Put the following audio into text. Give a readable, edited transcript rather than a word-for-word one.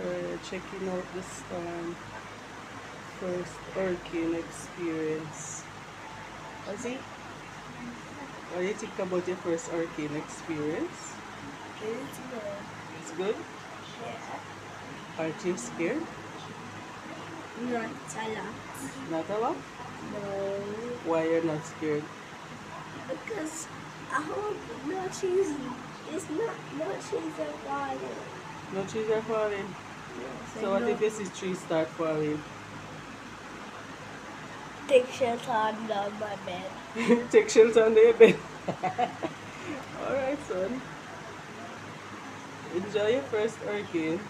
Checking out the storm. First hurricane experience. Azzi, what do you think about your first hurricane experience? It's good. It's good? Yeah. Aren't you scared? Not a lot. Not a lot? No. Why you're not scared? Because I hope no trees is not no trees are falling. No trees are falling. Yes, So I what know. if you see trees start falling? Take shelter under my bed. Take shelter under your bed. Alright, son. Enjoy your first hurricane.